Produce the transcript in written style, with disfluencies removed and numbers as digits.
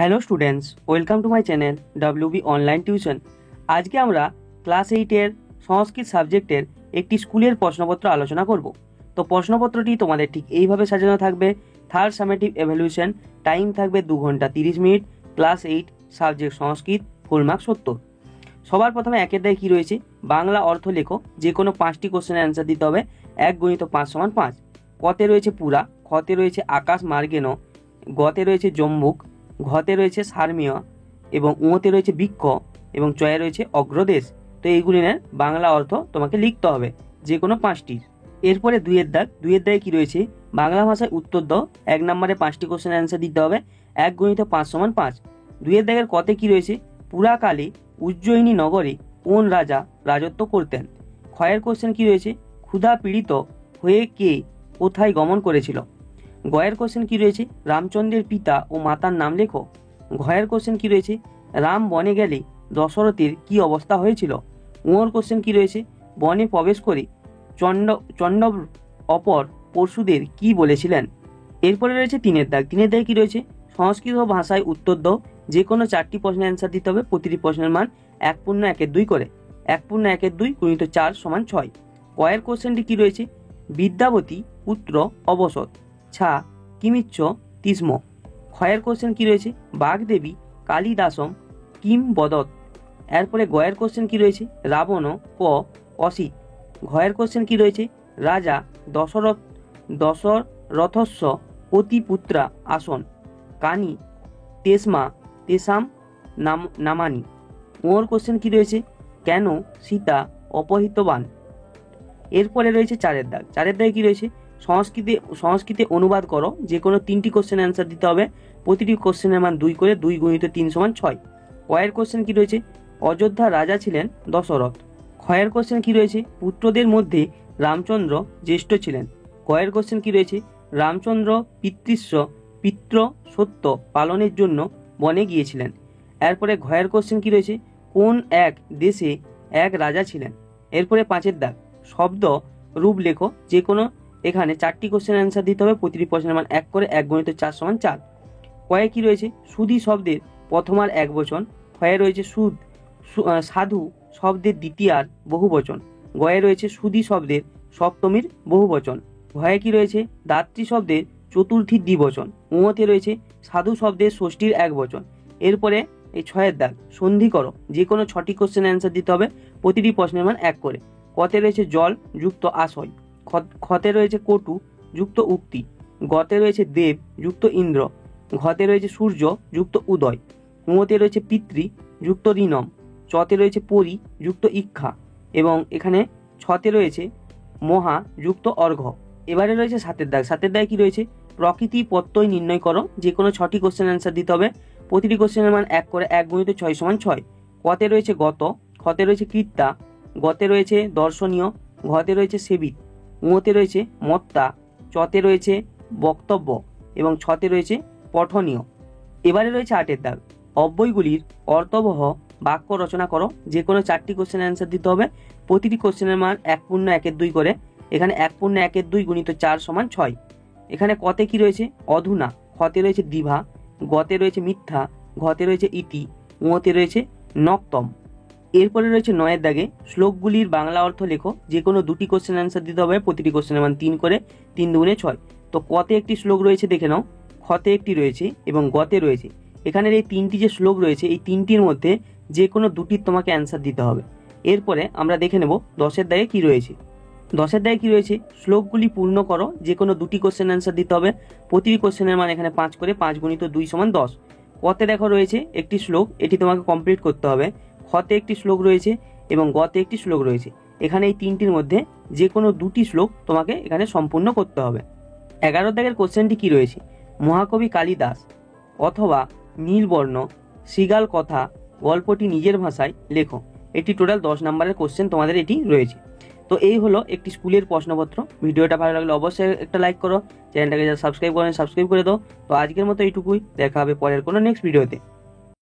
Hello students, welcome to my channel WB online tuition. আজকে আমরা class 8-এর সংস্কৃত সাবজেক্টের একটি স্কুলের প্রশ্নপত্র আলোচনা করব। তো প্রশ্নপত্রটি তোমাদের ঠিক এইভাবে সাজানো থাকবে। থার্ড সামেটিভ এভ্যালুয়েশন, টাইম থাকবে 2 ঘন্টা 30 মিনিট, ক্লাস 8 সাবজেক্ট সংস্কৃত, ফুল মার্ক 70। সবার প্রথমে একের দায় কী রয়েছে, বাংলা অর্থ লেখো, যে কোনো 5টি কোশ্চেনের অ্যান্সার দিতে হবে। 1 × 5 = 5। কতে রয়েছে পুরা, খতে রয়েছে আকাশ মার্গেন, গতে রয়েছে জম্বুক, ঘতে রয়েছে সারমীয় এবং উঁতে রয়েছে বৃক্ষ এবং চয়ে রয়েছে অগ্রদেশ। তো এইগুলির বাংলা অর্থ তোমাকে লিখতে হবে, যে কোনো 5টির। এরপরে দুইয়ের দাগে কী রয়েছে, বাংলা ভাষায় উত্তর দাও। 1 নম্বরে 5টি কোশ্চেনের অ্যান্সার দিতে হবে। 1 × 5 = 5। দুইয়ের দাগের কতে কী রয়েছে, পুরাকালে উজ্জয়িনী নগরে কোন রাজা রাজত্ব করতেন। ক্ষয়ের কোশ্চেন কী রয়েছে, ক্ষুধা পীড়িত হয়ে কে কোথায় গমন করেছিল। গয়ের কোশ্চেন কী রয়েছে, রামচন্দ্রের পিতা ও মাতার নাম লেখো। ঘয়ের কোশ্চেন কী রয়েছে, রাম বনে গেলে দশরথের কি অবস্থা হয়েছিল। উঁর কোশ্চেন কী রয়েছে, বনে প্রবেশ করে চণ্ডব অপর পরশুদের কি বলেছিলেন। এরপরে রয়েছে 3-এর দাগে কী রয়েছে, সংস্কৃত ভাষায় উত্তর দাও। যে কোনো 4টি প্রশ্নের অ্যান্সার দিতে হবে। প্রতিটি প্রশ্নের মান 1/1 করে। 1/1 × 4 = 6। কয়ের কোশ্চেনটি কী রয়েছে, বিদ্যাবতী পুত্র অবসর ছা কিমিচ্ছ তিস্ম। ক্ষয়ের কোশ্চেন কী রয়েছে, বাগদেবী কালিদাসম কিম বদত। এরপরে গয়ের কোশ্চেন কী রয়েছে, রাবণ ক অসিত। ঘয়ের কোশ্চেন কী রয়েছে, রাজা দশরথস্য পতিপুত্রা আসন কানি তেসমা তেসাম নামানি। ওর কোশ্চেন কী রয়েছে, কেন সীতা অপহৃতবান। এরপরে রয়েছে 4-এর দাগে কী রয়েছে, সংস্কৃতে অনুবাদ করো। যে কোনো 3টি কোশ্চেনের অ্যান্সার দিতে হবে। প্রতিটি কোশ্চেনের মান 2 করে। 2 × 3 = 6। কয়ের কোশ্চেন কী রয়েছে, অযোধ্যা রাজা ছিলেন দশরথ। ক্ষয়ের কোশ্চেন কী রয়েছে, পুত্রদের মধ্যে রামচন্দ্র জ্যেষ্ঠ ছিলেন। কয়ের কোশ্চেন কী রয়েছে, রামচন্দ্র পিতৃ সত্য পালনের জন্য বনে গিয়েছিলেন। এরপরে ঘয়ের কোশ্চেন কী রয়েছে, কোন এক দেশে এক রাজা ছিলেন। এরপরে 5-এর দাগ, শব্দ রূপ লেখো। যে কোনো এখানে 4টি কোশ্চেনের অ্যান্সার দিতে হবে। প্রতিটি প্রশ্নের মান 1 করে। 1 × 4 = 4। কয়ে কী রয়েছে, সুধী শব্দের প্রথমার একবচন। ক্ষয়ে রয়েছে সাধু শব্দের দ্বিতীয়ার বহুবচন। গয়ে রয়েছে সুধী শব্দের সপ্তমীর বহুবচন। ঘয়ে কী রয়েছে, দাত্রী শব্দের চতুর্থীর দ্বিবচন। উঁতে রয়েছে সাধু শব্দের ষষ্ঠীর একবচন। এরপরে এই 6-এর দাগ, সন্ধি করো। যে কোনো 6টি কোশ্চেনের অ্যান্সার দিতে হবে। প্রতিটি প্রশ্নের মান 1 করে। কতে রয়েছে জল যুক্ত আশয়। খতে রয়েছে কটু যুক্ত উক্তি। গতে রয়েছে দেব যুক্ত ইন্দ্র। ঘতে রয়েছে সূর্য যুক্ত উদয়। উঁতে রয়েছে পিতৃ যুক্ত ঋণম। চতে রয়েছে পরি যুক্ত ইক্ষা এবং এখানে ছতে রয়েছে মহা যুক্ত অর্ঘ্য। এবারে রয়েছে 7-এর দাগে কী রয়েছে, প্রকৃতি প্রত্যয় নির্ণয় করো। যে কোনো 6টি কোশ্চেন অ্যান্সার দিতে হবে। প্রতিটি কোশ্চেনের মান 1 করে। 1 × 6 = 6। কতে রয়েছে গত, খতে রয়েছে কৃত্যা, গতে রয়েছে দর্শনীয়, ঘতে রয়েছে সেবিত, উঁতে রয়েছে মত্তা, চতে রয়েছে বক্তব্য এবং ছতে রয়েছে পঠনীয়। এবারে রয়েছে 8-এর দাগ, অব্যয়গুলির অর্থবহ বাক্য রচনা করো। যে কোনো 4টি কোশ্চেনের অ্যান্সার দিতে হবে। প্রতিটি কোশ্চেনের মান 1/2 করে। এখানে 1/2 × 4 = 6। এখানে কতে কী রয়েছে, অধুনা, খতে রয়েছে দিভা, গতে রয়েছে মিথ্যা, ঘতে রয়েছে ইতি, উঁতে রয়েছে নক্তম। এরপরে রয়েছে 9-এর দাগে, শ্লোকগুলির বাংলা অর্থ লেখো। যে কোনো 2টি কোশ্চেন অ্যান্সার দিতে হবে। প্রতিটি কোশ্চেনের মান 3 করে। 3 × 2 = 6। তো কতে একটি শ্লোক রয়েছে দেখে নাও, খতে একটি রয়েছে এবং গতে রয়েছে। এখানের এই 3টি যে শ্লোক রয়েছে, এই 3টির মধ্যে যে কোনো 2টির তোমাকে অ্যান্সার দিতে হবে। এরপরে আমরা দেখে নেব 10-এর দাগে কী রয়েছে। 10-এর দাগে কী রয়েছে, শ্লোকগুলি পূর্ণ করো। যে কোনো 2টি কোশ্চেন অ্যান্সার দিতে হবে। প্রতিটি কোশ্চেনের মান এখানে 5 করে। 5 × 2 = 10। কতে দেখো রয়েছে একটি শ্লোক, এটি তোমাকে কমপ্লিট করতে হবে। খতে একটি শ্লোক রয়েছে এবং গতে একটি শ্লোক রয়েছে। এখানে এই 3টির মধ্যে যে কোনো 2টি শ্লোক তোমাকে এখানে সম্পূর্ণ করতে হবে। 11-এর দাগের কোশ্চেনটি কী রয়েছে, মহাকবি কালিদাস অথবা নীলবর্ণ শৃগাল কথা গল্পটি নিজের ভাষায় লেখো। এটি টোটাল 10 নম্বরের কোশ্চেন তোমাদের এটি রয়েছে। তো এই হলো একটি স্কুলের প্রশ্নপত্র। ভিডিওটা ভালো লাগলে অবশ্যই একটা লাইক করো। চ্যানেলটাকে যারা সাবস্ক্রাইব করেন সাবস্ক্রাইব করে দাও। তো আজকের মতো এইটুকুই, দেখা হবে পরের কোনো নেক্সট ভিডিওতে।